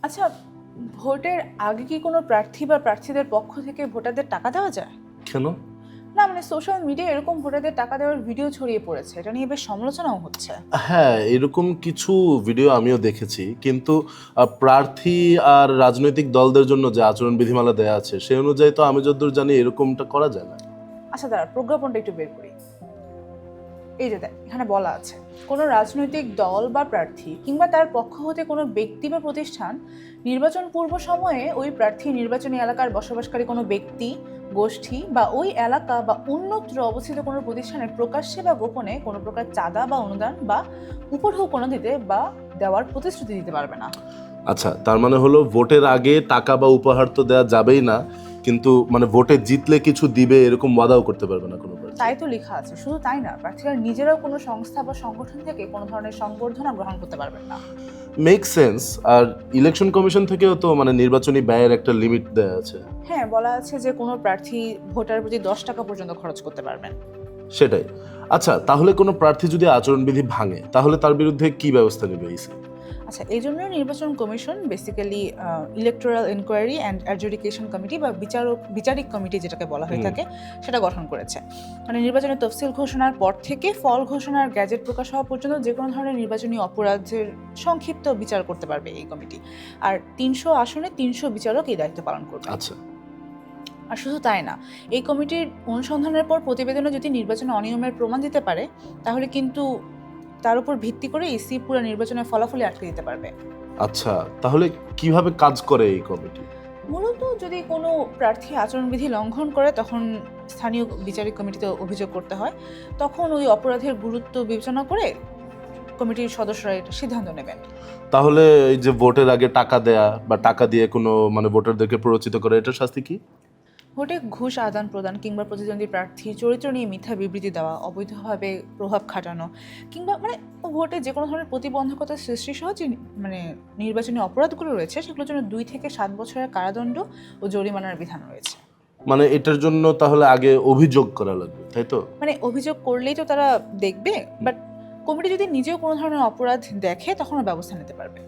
আচ্ছা, ভোটের আগে কি কোনো প্রার্থী বা প্রার্থীদের পক্ষ থেকে ভোটারদের টাকা দেওয়া যায়? কেন? না মানে সোশ্যাল মিডিয়ায় এরকম ভোটারদের টাকা দেওয়ার ভিডিও ছড়িয়ে পড়েছে, এটা নিয়ে বেশ সমালোচনাও হচ্ছে। হ্যাঁ, এরকম কিছু ভিডিও আমিও দেখেছি, কিন্তু প্রার্থী আর রাজনৈতিক দলদের জন্য যে আচরণ বিধিমালা দেয়া আছে সেই অনুযায়ী তো আমি যতদূর জানি এরকমটা করা যায় না। আচ্ছা দাঁড়া, প্রজ্ঞাপনটা একটু বের করি। এই যে দেখ, এখানে বলা আছে কোনো রাজনৈতিক দল বা প্রার্থী কিংবা তার পক্ষ হতে কোনো ব্যক্তি বা প্রতিষ্ঠান নির্বাচন পূর্ব সময়ে ওই প্রার্থী নির্বাচনী এলাকার বসবাসকারী কোনো ব্যক্তি, গোষ্ঠী বা ওই এলাকা বা অন্যত্র অবস্থিত কোনো প্রতিষ্ঠানের প্রকাশ্যে বা গোপনে কোনো প্রকার চাঁদা বা অনুদান বা উপঢৌ কোনো দিতে বা দেওয়ার প্রতিশ্রুতি দিতে পারবে না। আচ্ছা, তার মানে হলো ভোটের আগে টাকা বা উপহার তো দেওয়া যাবেই না, কিন্তু মানে ভোটে জিতলে কিছু দিবে এরকম ওয়াদাও করতে পারবে না কোনো প্রার্থী। তাই তো লেখা আছে। শুধু তাই না, প্রার্থীরা নিজেরাও কোনো সংস্থা বা সংগঠন থেকে কোনো ধরনের সংবর্ধনা গ্রহণ করতে পারবেন না। Make sense. আর ইলেকশন কমিশন থেকেও তো মানে নির্বাচনী ব্যয়ের একটা লিমিট দেওয়া আছে। হ্যাঁ, বলা আছে যে কোনো প্রার্থী ভোটার প্রতি 10 টাকা পর্যন্ত খরচ করতে পারবেন। সেটাই। আচ্ছা, তাহলে কোনো প্রার্থী যদি আচরণবিধি ভাঙে তাহলে তার বিরুদ্ধে কি ব্যবস্থা নেবে ইসি? আচ্ছা, এই জন্য নির্বাচন commission basically electoral inquiry and adjudication committee বা বিচারিক কমিটি যেটাকে বলা হয়ে থাকে সেটা গঠন করেছে। মানে নির্বাচনের তফসিল ঘোষণার পর থেকে ফল ঘোষণার গ্যাজেট প্রকাশ হওয়া পর্যন্ত যে কোনো ধরনের নির্বাচনী অপরাধের সংক্ষিপ্ত বিচার করতে পারবে এই কমিটি। আর 300 আসনে 300 বিচারক এই দায়িত্ব পালন করবে। আচ্ছা, আর শুধু তাই না, এই কমিটির অনুসন্ধানের পর প্রতিবেদনে যদি নির্বাচনে অনিয়মের প্রমাণ দিতে পারে তাহলে কিন্তু তার উপর ভিত্তি করে ইসি পুরো নির্বাচনের ফলাফলই আটকে দিতে পারবে। আচ্ছা, তাহলে কিভাবে কাজ করে এই কমিটি? মূলত যদি কোনো প্রার্থী আচরণবিধি লঙ্ঘন করে তখন স্থানীয় বিচারিক কমিটিতে অভিযোগ করতে হয়। তখন ওই অপরাধের গুরুত্ব বিবেচনা করে কমিটির সদস্যরা এটা সিদ্ধান্ত নেবেন। তাহলে এই যে ভোটের আগে টাকা দেয়া বা টাকা দিয়ে কোনো মানে ভোটারদেরকে প্ররোচিত করে, এটার শাস্তি কি? ভোটে ঘুষ আদান প্রদান কিংবা প্রতিদ্বন্দ্বী প্রার্থীর চরিত্র নিয়ে মিথ্যা বিবৃতি দেওয়া, অবৈধভাবে প্রভাব খাটানো কিংবা মানে ভোটে যে কোনো ধরনের প্রতিবন্ধকতা সৃষ্টি সহ যে মানে নির্বাচনী অপরাধগুলো রয়েছে সেগুলোর জন্য 2 থেকে 7 বছরের কারাদণ্ড ও জরিমানার বিধান রয়েছে। মানে এটার জন্য তাহলে আগে অভিযোগ করা লাগবে, তাই তো? মানে অভিযোগ করলেই তো তারা দেখবে, বাট কমিটি যদি নিজেও কোনো ধরনের অপরাধ দেখে তখনও ব্যবস্থা নিতে পারবে।